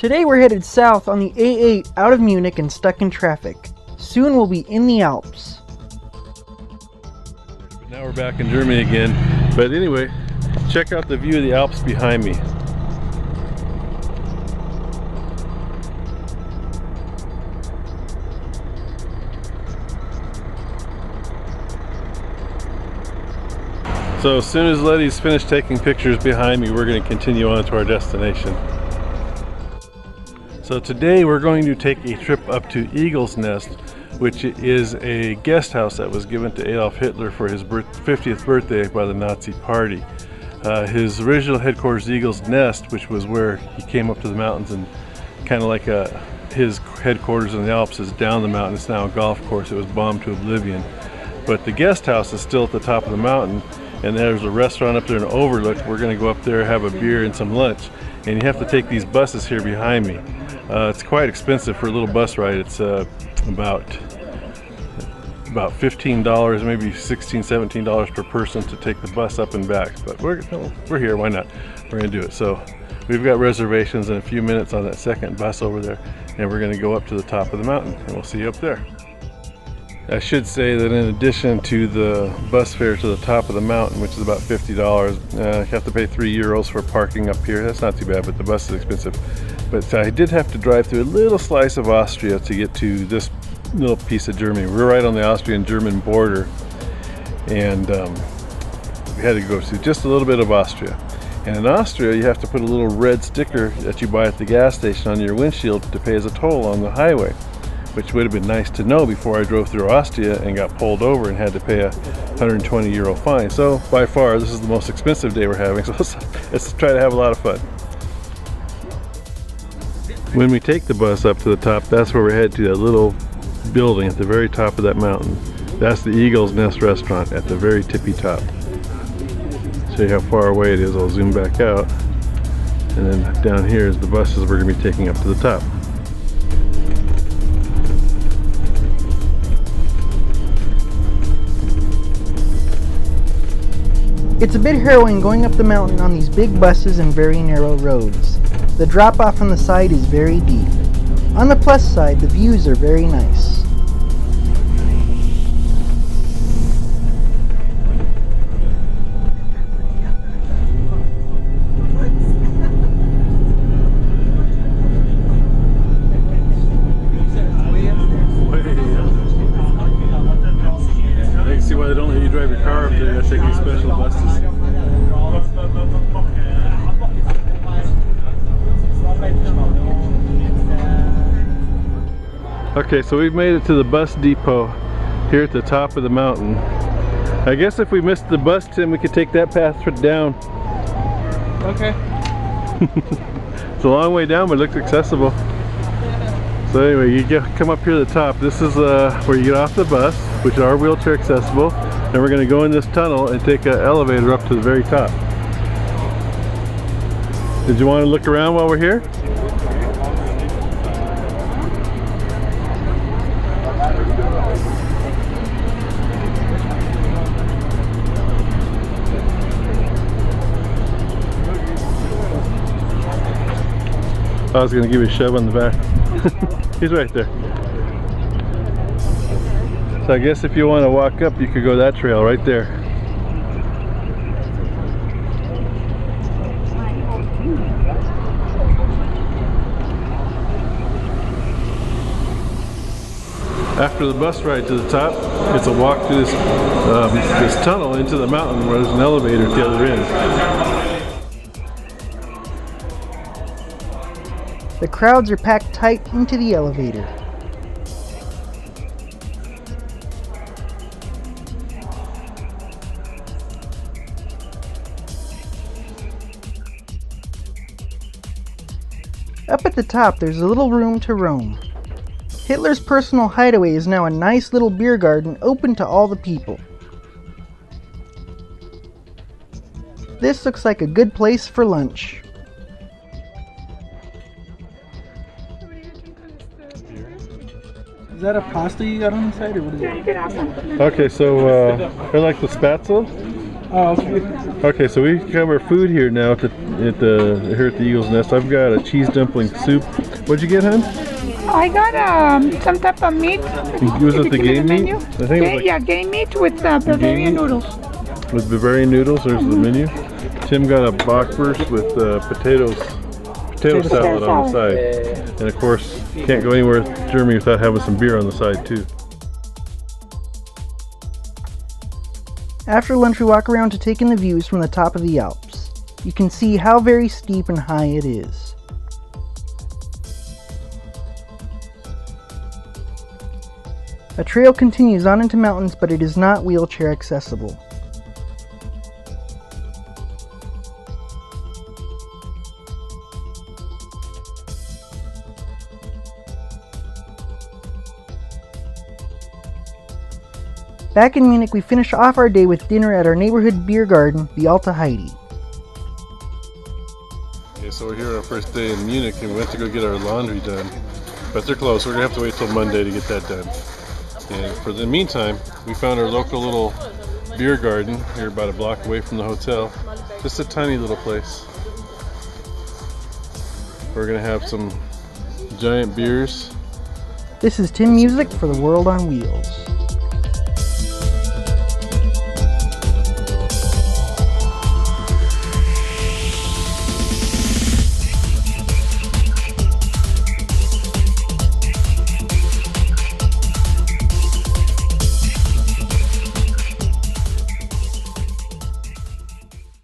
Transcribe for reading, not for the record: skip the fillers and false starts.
Today we're headed south on the A8 out of Munich and stuck in traffic. Soon we'll be in the Alps. But now we're back in Germany again. But anyway, check out the view of the Alps behind me. So as soon as Letty's finished taking pictures behind me, we're going to continue on to our destination. So today we're going to take a trip up to Eagle's Nest, which is a guest house that was given to Adolf Hitler for his 50th birthday by the Nazi Party. His original headquarters, Eagle's Nest, which was where he came up to the mountains, and kind of like his headquarters in the Alps is down the mountain. It's now a golf course. It was bombed to oblivion. But the guest house is still at the top of the mountain, and there's a restaurant up there in overlook. We're going to go up there, have a beer and some lunch, and you have to take these buses here behind me. It's quite expensive for a little bus ride. It's about $15, maybe $16, $17 per person to take the bus up and back. But we're here, why not? We're going to do it. So we've got reservations in a few minutes on that second bus over there, and we're going to go up to the top of the mountain, and we'll see you up there. I should say that in addition to the bus fare to the top of the mountain, which is about $50, you have to pay €3 for parking up here. That's not too bad, but the bus is expensive. But I did have to drive through a little slice of Austria to get to this little piece of Germany. We're right on the Austrian-German border, and we had to go through just a little bit of Austria. And in Austria, you have to put a little red sticker that you buy at the gas station on your windshield to pay as a toll on the highway, which would have been nice to know before I drove through Austria and got pulled over and had to pay a €120 fine. So by far, this is the most expensive day we're having, so let's try to have a lot of fun. When we take the bus up to the top, that's where we're headed, to that little building at the very top of that mountain. That's the Eagle's Nest restaurant at the very tippy top. Show you how far away it is. I'll zoom back out. And then down here is the buses we're going to be taking up to the top. It's a bit harrowing going up the mountain on these big buses and very narrow roads. The drop off on the side is very deep. On the plus side, the views are very nice. I can see why they don't let you drive your car up there. You gotta take these special buses. Okay, so we've made it to the bus depot here at the top of the mountain. I guess if we missed the bus, Tim, we could take that path down. Okay. It's a long way down, but it looks accessible. So anyway, you come up here to the top. This is where you get off the bus, which are wheelchair accessible. Then we're going to go in this tunnel and take an elevator up to the very top. Did you want to look around while we're here? I was going to give you a shove on the back. He's right there. So I guess if you want to walk up, you could go that trail right there. After the bus ride to the top, it's a walk through this tunnel into the mountain where there's an elevator at the other end. The crowds are packed tight into the elevator. Up at the top, there's a little room to roam. Hitler's personal hideaway is now a nice little beer garden open to all the people. This looks like a good place for lunch. Is that a pasta you got on the side, or what is it? Okay, so I like the spatzel. Oh, okay. Okay, so we have our food here now at the Eagle's Nest. I've got a cheese dumpling soup. What'd you get, hon? I got some type of meat. Was it the game meat? I think it was like Yeah, game meat with Bavarian noodles. with Bavarian noodles. There's the menu. Tim got a bockwurst with potato salad on the side, and of course, can't go anywhere in Germany without having some beer on the side too. After lunch we walk around to take in the views from the top of the Alps. You can see how very steep and high it is. A trail continues on into mountains, but it is not wheelchair accessible. Back in Munich, we finish off our day with dinner at our neighborhood beer garden, the Heidi. Okay, so we're here on our first day in Munich, and we went to go get our laundry done, but they're closed, so we're gonna have to wait till Monday to get that done. And for the meantime, we found our local little beer garden here about a block away from the hotel. Just a tiny little place. We're gonna have some giant beers. This is Tim Music for the World on Wheels.